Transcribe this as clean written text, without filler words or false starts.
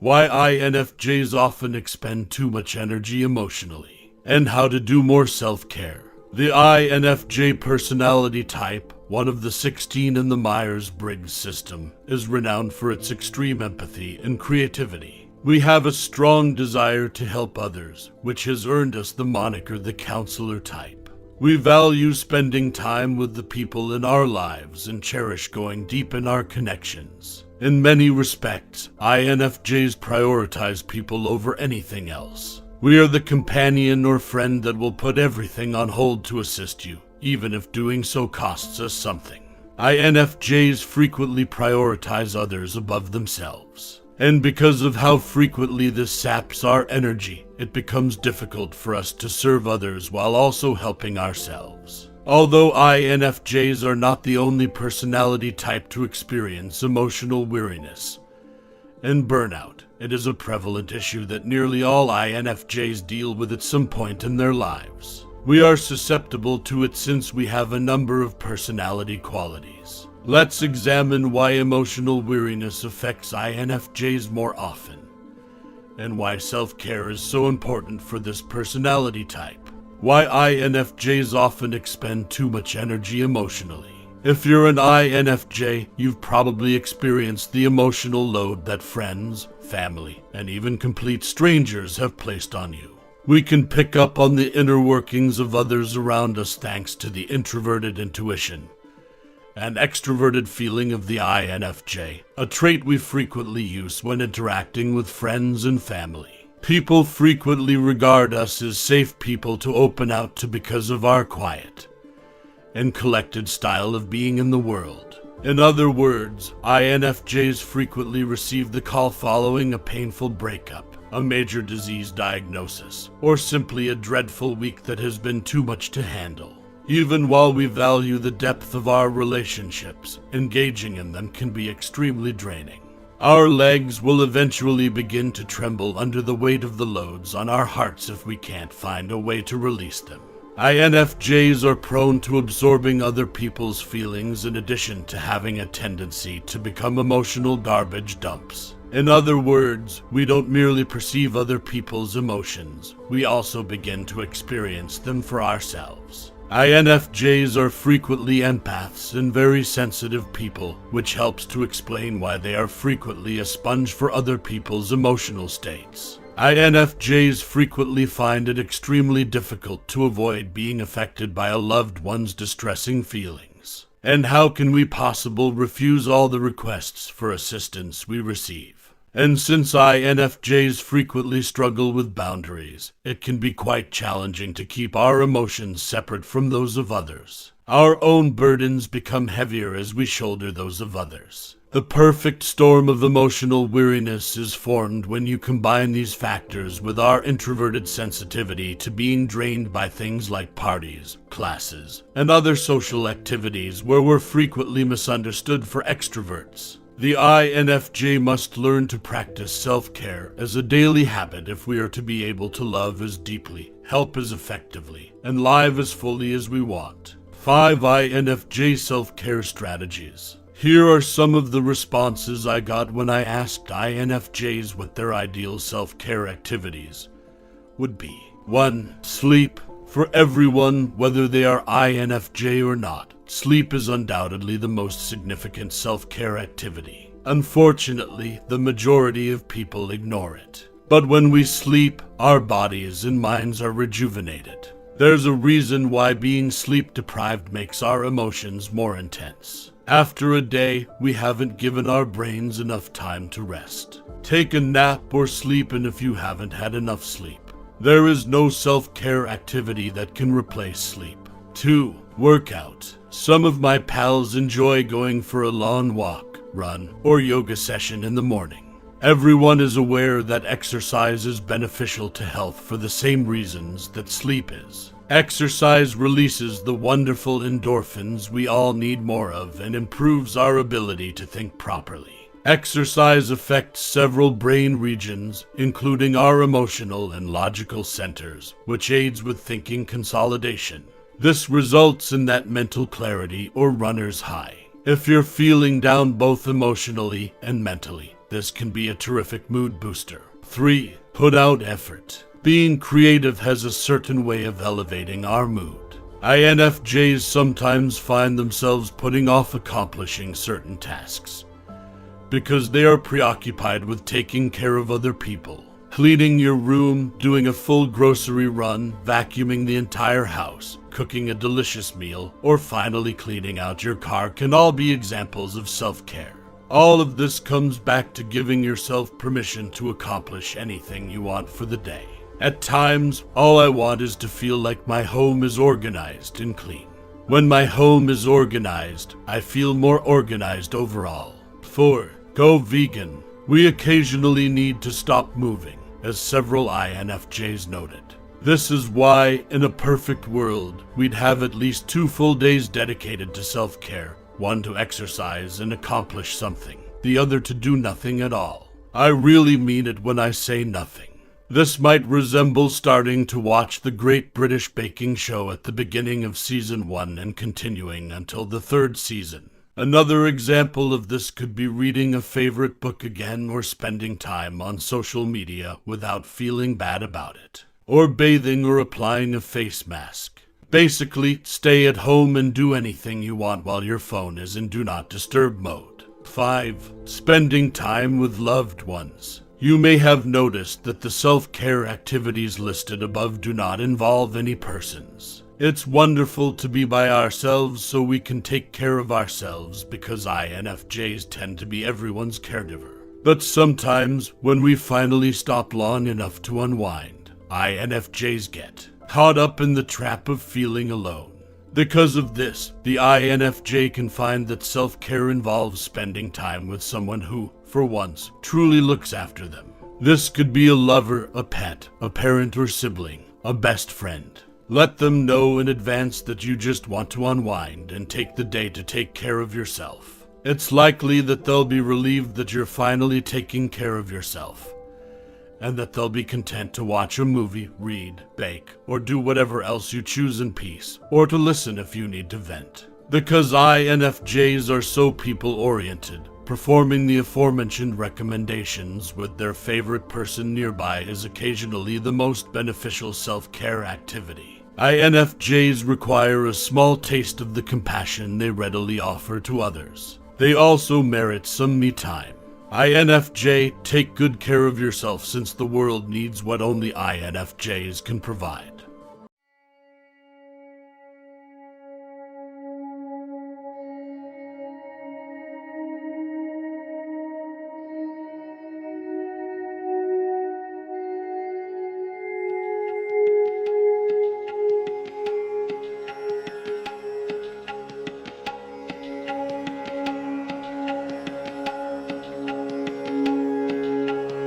why INFJs often expend too much energy emotionally, and how to do more self-care. The INFJ personality type, one of the 16 in the Myers-Briggs system, is renowned for its extreme empathy and creativity. We have a strong desire to help others, which has earned us the moniker the counselor type. We value spending time with the people in our lives and cherish going deep in our connections. In many respects, INFJs prioritize people over anything else. We are the companion or friend that will put everything on hold to assist you, even if doing so costs us something. INFJs frequently prioritize others above themselves. And because of how frequently this saps our energy, it becomes difficult for us to serve others while also helping ourselves. Although INFJs are not the only personality type to experience emotional weariness and burnout, it is a prevalent issue that nearly all INFJs deal with at some point in their lives. We are susceptible to it since we have a number of personality qualities. Let's examine why emotional weariness affects INFJs more often, and why self-care is so important for this personality type. Why INFJs often expend too much energy emotionally. If you're an INFJ, you've probably experienced the emotional load that friends, family, and even complete strangers have placed on you. We can pick up on the inner workings of others around us thanks to the introverted intuition and extroverted feeling of the INFJ, a trait we frequently use when interacting with friends and family. People frequently regard us as safe people to open out to because of our quiet and collected style of being in the world. In other words, INFJs frequently receive the call following a painful breakup, a major disease diagnosis, or simply a dreadful week that has been too much to handle. Even while we value the depth of our relationships, engaging in them can be extremely draining. Our legs will eventually begin to tremble under the weight of the loads on our hearts if we can't find a way to release them. INFJs are prone to absorbing other people's feelings in addition to having a tendency to become emotional garbage dumps. In other words, we don't merely perceive other people's emotions, we also begin to experience them for ourselves. INFJs are frequently empaths and very sensitive people, which helps to explain why they are frequently a sponge for other people's emotional states. INFJs frequently find it extremely difficult to avoid being affected by a loved one's distressing feelings. And how can we possibly refuse all the requests for assistance we receive? And since INFJs frequently struggle with boundaries, it can be quite challenging to keep our emotions separate from those of others. Our own burdens become heavier as we shoulder those of others. The perfect storm of emotional weariness is formed when you combine these factors with our introverted sensitivity to being drained by things like parties, classes, and other social activities where we're frequently misunderstood for extroverts. The INFJ must learn to practice self-care as a daily habit if we are to be able to love as deeply, help as effectively, and live as fully as we want. 5 INFJ self-care strategies. Here are some of the responses I got when I asked INFJs what their ideal self-care activities would be. 1. Sleep. For everyone, whether they are INFJ or not, sleep is undoubtedly the most significant self-care activity. Unfortunately, the majority of people ignore it. But when we sleep, our bodies and minds are rejuvenated. There's a reason why being sleep-deprived makes our emotions more intense. After a day, we haven't given our brains enough time to rest. Take a nap or sleep in if you haven't had enough sleep. There is no self-care activity that can replace sleep. 2. Workout. Some of my pals enjoy going for a long walk, run, or yoga session in the morning. Everyone is aware that exercise is beneficial to health for the same reasons that sleep is. Exercise releases the wonderful endorphins we all need more of and improves our ability to think properly. Exercise affects several brain regions, including our emotional and logical centers, which aids with thinking consolidation. This results in that mental clarity or runner's high. If you're feeling down both emotionally and mentally, this can be a terrific mood booster. 3. Put out effort. Being creative has a certain way of elevating our mood. INFJs sometimes find themselves putting off accomplishing certain tasks because they are preoccupied with taking care of other people. Cleaning your room, doing a full grocery run, vacuuming the entire house, cooking a delicious meal, or finally cleaning out your car can all be examples of self-care. All of this comes back to giving yourself permission to accomplish anything you want for the day. At times, all I want is to feel like my home is organized and clean. When my home is organized, I feel more organized overall. 4. Go vegan. We occasionally need to stop moving, as several INFJs noted. This is why, in a perfect world, we'd have at least 2 full days dedicated to self-care, one to exercise and accomplish something, the other to do nothing at all. I really mean it when I say nothing. This might resemble starting to watch the Great British Baking Show at the beginning of season 1 and continuing until the 3rd season. Another example of this could be reading a favorite book again or spending time on social media without feeling bad about it. Or bathing or applying a face mask. Basically, stay at home and do anything you want while your phone is in do not disturb mode. 5. Spending time with loved ones. You may have noticed that the self-care activities listed above do not involve any persons. It's wonderful to be by ourselves so we can take care of ourselves because INFJs tend to be everyone's caregiver. But sometimes, when we finally stop long enough to unwind, INFJs get caught up in the trap of feeling alone. Because of this, the INFJ can find that self-care involves spending time with someone who, for once, truly looks after them. This could be a lover, a pet, a parent or sibling, a best friend. Let them know in advance that you just want to unwind and take the day to take care of yourself. It's likely that they'll be relieved that you're finally taking care of yourself, and that they'll be content to watch a movie, read, bake, or do whatever else you choose in peace, or to listen if you need to vent. Because INFJs are so people-oriented, performing the aforementioned recommendations with their favorite person nearby is occasionally the most beneficial self-care activity. INFJs require a small taste of the compassion they readily offer to others. They also merit some me time. INFJ, take good care of yourself since the world needs what only INFJs can provide.